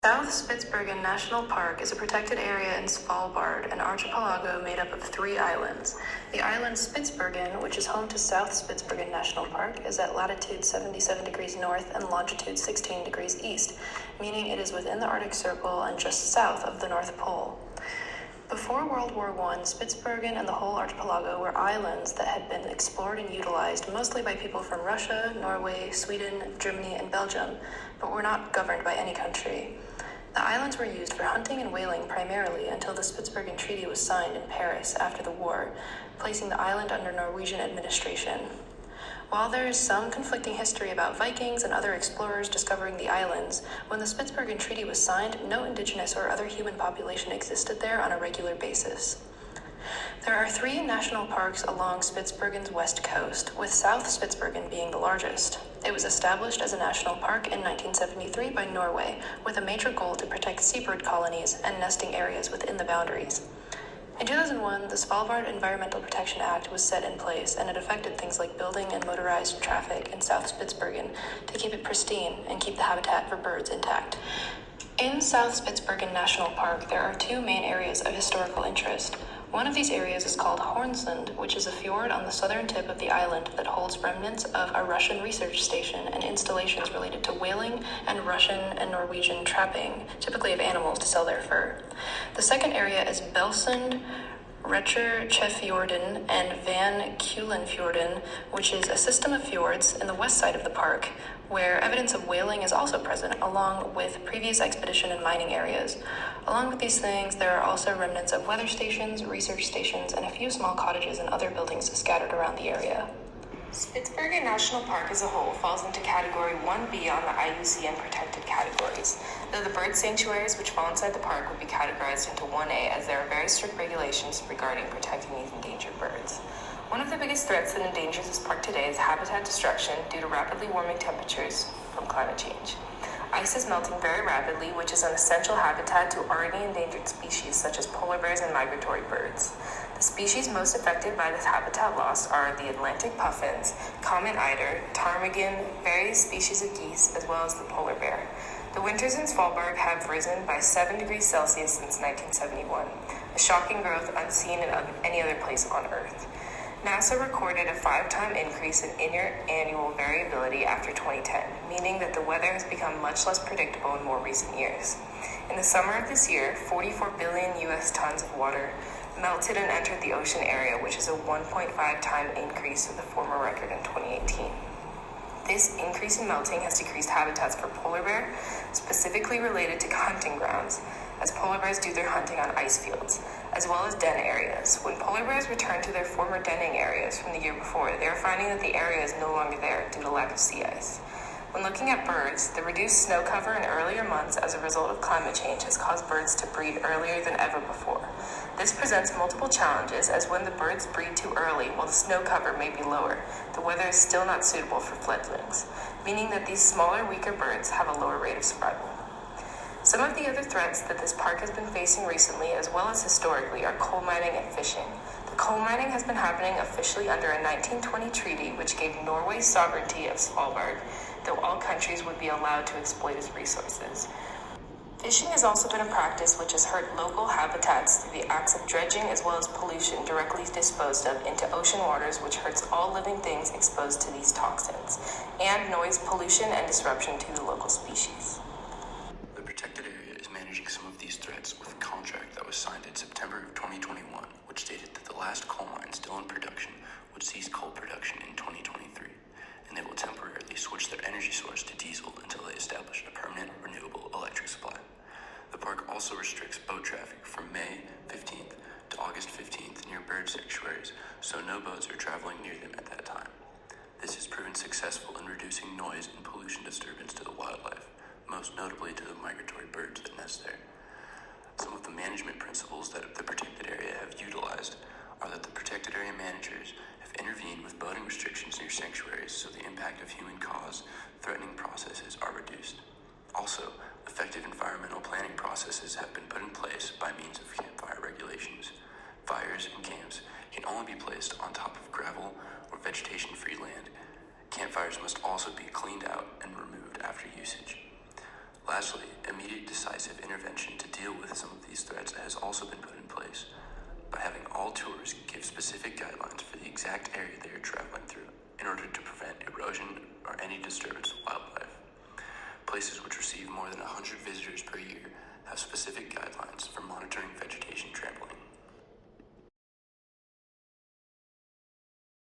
South Spitsbergen National Park is a protected area in Svalbard, an archipelago made up of 3 islands. The island Spitsbergen, which is home to South Spitsbergen National Park, is at latitude 77 degrees north and longitude 16 degrees east, meaning it is within the Arctic Circle and just south of the North Pole. Before World War I, Spitsbergen and the whole archipelago were islands that had been explored and utilized mostly by people from Russia, Norway, Sweden, Germany, and Belgium, but were not governed by any country. The islands were used for hunting and whaling primarily until the Spitsbergen Treaty was signed in Paris after the war, placing the island under Norwegian administration. While there is some conflicting history about Vikings and other explorers discovering the islands, when the Spitsbergen Treaty was signed, no indigenous or other human population existed there on a regular basis. There are 3 national parks along Spitsbergen's west coast, with South Spitsbergen being the largest. It was established as a national park in 1973 by Norway, with a major goal to protect seabird colonies and nesting areas within the boundaries. In 2001, the Svalbard Environmental Protection Act was set in place, and it affected things like building and motorized traffic in South Spitsbergen to keep it pristine and keep the habitat for birds intact. In South Spitsbergen National Park, there are 2 main areas of historical interest. One of these areas is called Hornsund, which is a fjord on the southern tip of the island that holds remnants of a Russian research station and installations related to whaling and Russian and Norwegian trapping, typically of animals to sell their fur. The second area is Belsund, Rekjerkefjorden, and Van Kulenfjorden, which is a system of fjords in the west side of the park, where evidence of whaling is also present, along with previous expedition and mining areas. Along with these things, there are also remnants of weather stations, research stations, and a few small cottages and other buildings scattered around the area. Spitsbergen National Park as a whole falls into Category 1B on the IUCN protected categories, though the bird sanctuaries which fall inside the park would be categorized into 1A, as there are very strict regulations regarding protecting these endangered birds. One of the biggest threats that endangers this park today is habitat destruction due to rapidly warming temperatures from climate change. Ice is melting very rapidly, which is an essential habitat to already endangered species such as polar bears and migratory birds. The species most affected by this habitat loss are the Atlantic puffins, common eider, ptarmigan, various species of geese, as well as the polar bear. The winters in Svalbard have risen by 7 degrees Celsius since 1971, a shocking growth unseen in any other place on Earth. NASA recorded a 5-time increase in interannual variability after 2010, meaning that the weather has become much less predictable in more recent years. In the summer of this year, 44 billion U.S. tons of water melted and entered the ocean area, which is a 1.5-time increase to the former record in 2018. This increase in melting has decreased habitats for polar bear, specifically related to hunting grounds, as polar bears do their hunting on ice fields, as well as den areas. When polar bears return to their former denning areas from the year before, they are finding that the area is no longer there due to lack of sea ice. When looking at birds, the reduced snow cover in earlier months as a result of climate change has caused birds to breed earlier than ever before. This presents multiple challenges, as when the birds breed too early while the snow cover may be lower, the weather is still not suitable for fledglings, meaning that these smaller, weaker birds have a lower rate of survival. Some of the other threats that this park has been facing recently, as well as historically, are coal mining and fishing. The coal mining has been happening officially under a 1920 treaty which gave Norway sovereignty of Svalbard, though all countries would be allowed to exploit its resources. Fishing has also been a practice which has hurt local habitats through the acts of dredging as well as pollution directly disposed of into ocean waters, which hurts all living things exposed to these toxins, and noise pollution and disruption to the local species. The protected area is managing some of these threats with a contract that was signed in September of 2021, which stated that the last coal mine still in production would cease coal production in 2023, and they will temporarily switch their energy source to diesel until they establish a permanent renewable electric supply. The park also restricts boat traffic from May 15th to August 15th near bird sanctuaries, so no boats are traveling near them at that time. This has proven successful in reducing noise and pollution disturbance to the wildlife, most notably to the migratory birds that nest there. Some of the management principles that the protected area have utilized are that the protected area managers have intervened with boating restrictions near sanctuaries so the impact of human-caused threatening processes are reduced. Also, effective environmental planning processes have been put in place by means of campfire regulations. Fires in camps can only be placed on top of gravel or vegetation-free land. Campfires must also be cleaned out and removed after usage. Lastly, immediate decisive intervention to deal with some of these threats has also been put in place by having all tours give specific guidelines for the exact area they are traveling through in order to prevent erosion or any disturbance of wildlife. Places which receive more than 100 visitors per year have specific guidelines for monitoring vegetation trampling.